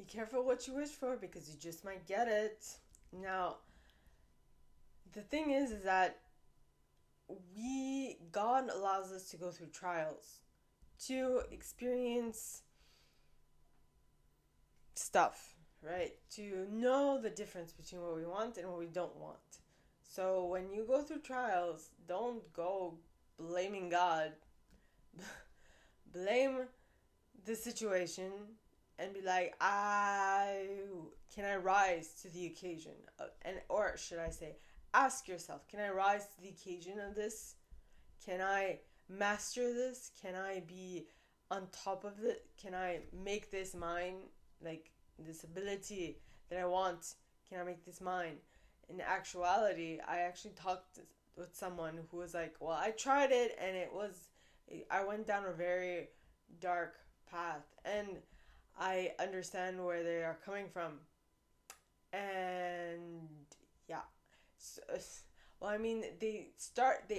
careful what you wish for because you just might get it. Now, the thing is that God allows us to go through trials, to experience stuff, right? To know the difference between what we want and what we don't want. So when you go through trials, don't go blaming God. Blame the situation and be like, can I rise to the occasion? Or should I say, ask yourself, can I rise to the occasion of this? Can I master this? Can I be on top of it? Can I make this mine? Like, this ability that I want, can I make this mine? In actuality, I actually talked with someone who was like, well, I tried it and I went down a very dark path, and I understand where they are coming from. And yeah, so, well, I mean, they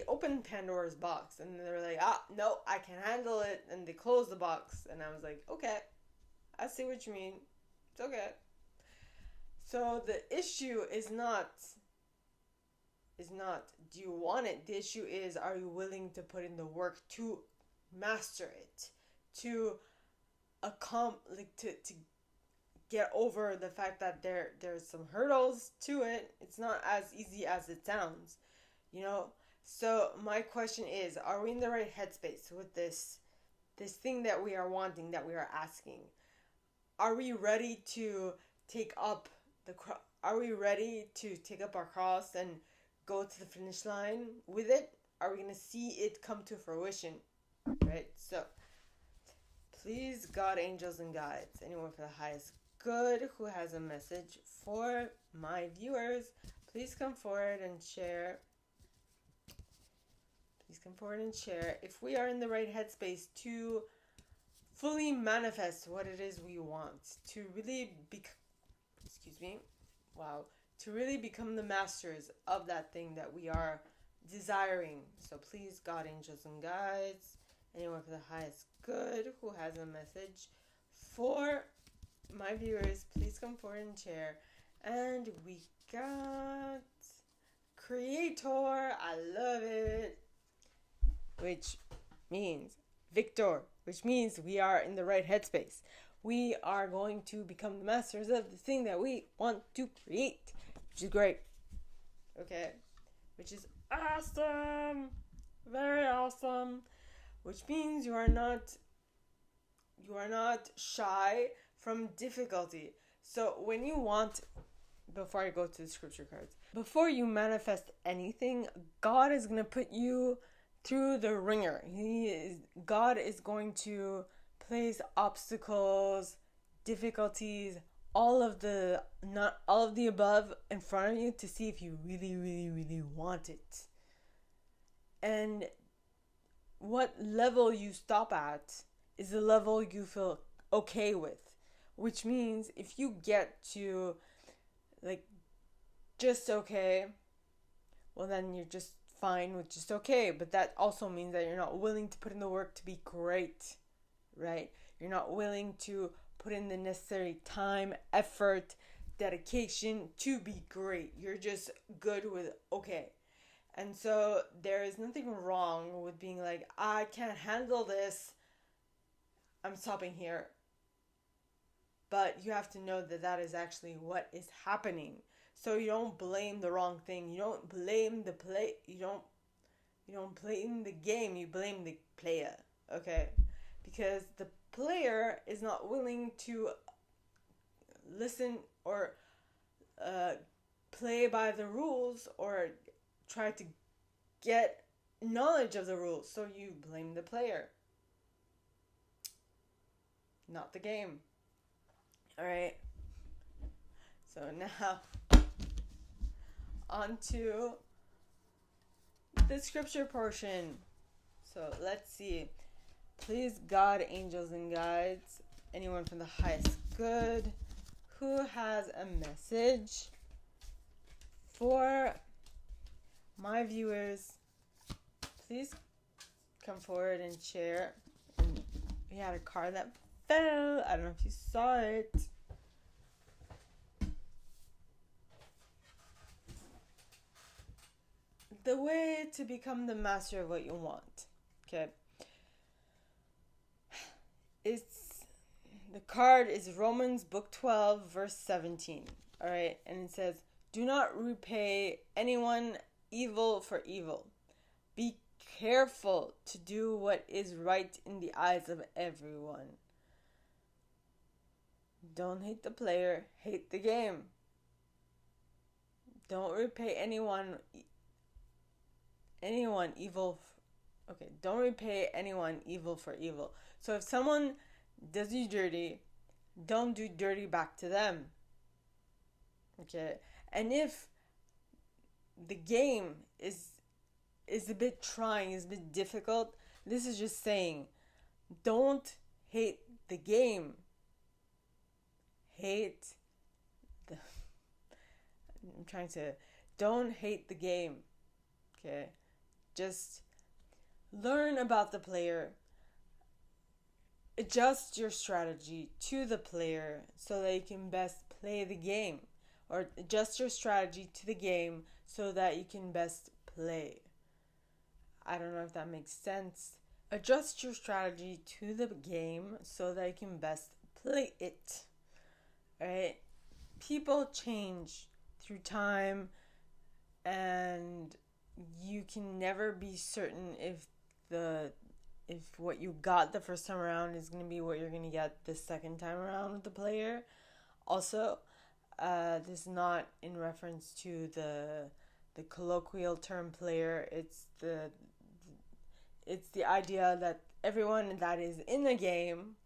open Pandora's box, and they're like, no, I can handle it, and they close the box, and I was like, okay, I see what you mean. It's okay. So the issue is not do you want it? The issue is, are you willing to put in the work to master it, to to get over the fact that there's some hurdles to it. It's not as easy as it sounds, you know. So my question is, are we in the right headspace with this thing that we are wanting, that we are asking? Are we ready to take up our cross and go to the finish line with it? Are we going to see it come to fruition? Right? So, please, God, angels, and guides, anyone for the highest good who has a message for my viewers, please come forward and share. Please come forward and share if we are in the right headspace to fully manifest what it is we want, to really to really become the masters of that thing that we are desiring. So please, God, angels, and guides, anyone for the highest good who has a message for my viewers, please come forward and share. And we got Creator, I love it, which means Victor, which means we are in the right headspace. We are going to become the masters of the thing that we want to create, which is great. Okay, which is awesome, very awesome. Which means you are not shy from difficulty. So when you want, before I go to the scripture cards, before you manifest anything, God is going to put you through the ringer. God is going to place obstacles, difficulties, all of the above in front of you to see if you really, really, really want it. And what level you stop at is the level you feel okay with. Which means if you get to just okay, well then you're just fine with just okay. But that also means that you're not willing to put in the work to be great, right? You're not willing to put in the necessary time, effort, dedication to be great. You're just good with okay. And so there is nothing wrong with being like, I can't handle this, I'm stopping here. But you have to know that that is actually what is happening. So you don't blame the wrong thing. You don't blame the play. You don't blame the game. You blame the player. Okay, because the player is not willing to listen or play by the rules or try to get knowledge of the rules. So you blame the player, not the game. Alright, so now on to the scripture portion. So let's see. Please, God, angels, and guides, anyone from the highest good who has a message for my viewers, please come forward and share. We had a card that fell. I don't know if you saw it. the way to become the master of what you want. Okay. The card is Romans book 12 verse 17. All right, and it says, "Do not repay anyone evil for evil. Be careful to do what is right in the eyes of everyone." Don't hate the player, hate the game. Don't repay anyone evil. Okay, don't repay anyone evil for evil. So if someone does you dirty, don't do dirty back to them. Okay, and if the game is a bit trying, is a bit difficult, this is just saying, don't hate the game. Don't hate the game. Okay, just learn about the player. Adjust your strategy to the player so that you can best play the game. Or adjust your strategy to the game so that you can best play. I don't know if that makes sense. Adjust your strategy to the game so that you can best play it. Alright? People change through time, and you can never be certain if what you got the first time around is going to be what you're going to get the second time around with the player. Also, this is not in reference to the colloquial term player. It's the idea that everyone that is in the game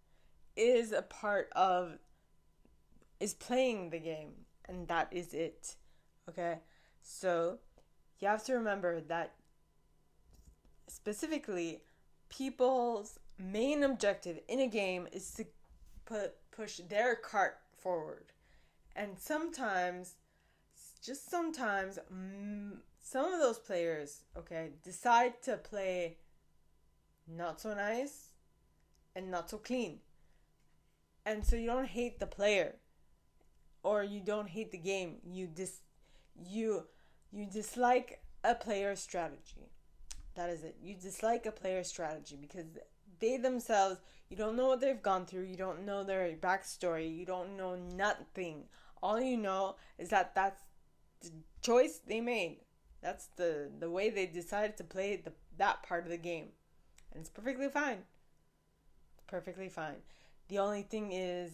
is playing the game, and that is it. Okay, so you have to remember that specifically, people's main objective in a game is to push their cart forward. And sometimes, some of those players, okay, decide to play not so nice and not so clean. And so you don't hate the player, or you don't hate the game. You dislike a player's strategy. That is it. You dislike a player's strategy because they themselves, you don't know what they've gone through. You don't know their backstory. You don't know nothing. All you know is that that's the choice they made. That's the way they decided to play that part of the game. And it's perfectly fine. Perfectly fine. The only thing is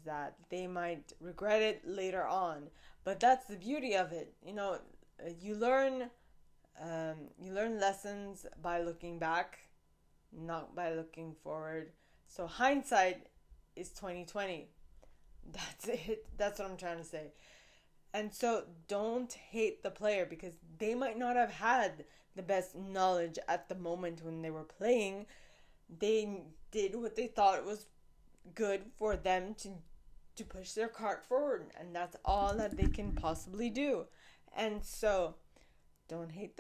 that they might regret it later on. But that's the beauty of it. You learn lessons by looking back, not by looking forward. So hindsight is 2020. That's it. That's what I'm trying to say. And so don't hate the player because they might not have had the best knowledge at the moment when they were playing. They did what they thought was good for them to push their cart forward, and that's all that they can possibly do. And so don't hate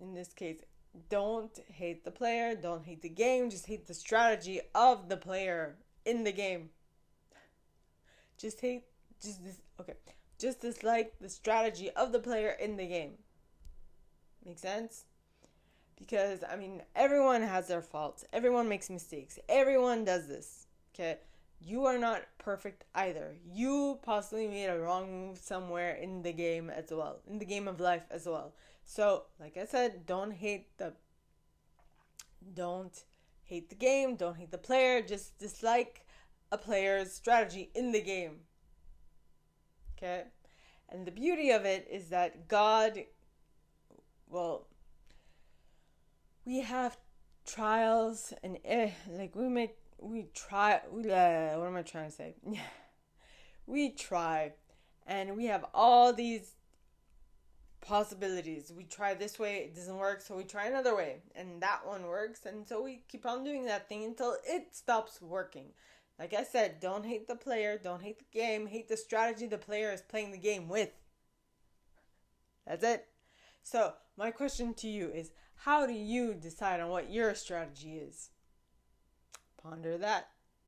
in this case, don't hate the player, don't hate the game, just hate the strategy of the player in the game. Just dislike the strategy of the player in the game. Make sense? Because, everyone has their faults. Everyone makes mistakes. Everyone does this. Okay? You are not perfect either. You possibly made a wrong move somewhere in the game as well. In the game of life as well. So, like I said, don't hate the game. Don't hate the player. Just dislike a player's strategy in the game. Okay? And the beauty of it is that we have trials and what am I trying to say? We try, and we have all these possibilities. We try this way, it doesn't work, so we try another way, and that one works, and so we keep on doing that thing until it stops working. Like I said, don't hate the player, don't hate the game, hate the strategy the player is playing the game with. That's it. So, my question to you is, how do you decide on what your strategy is? Ponder that.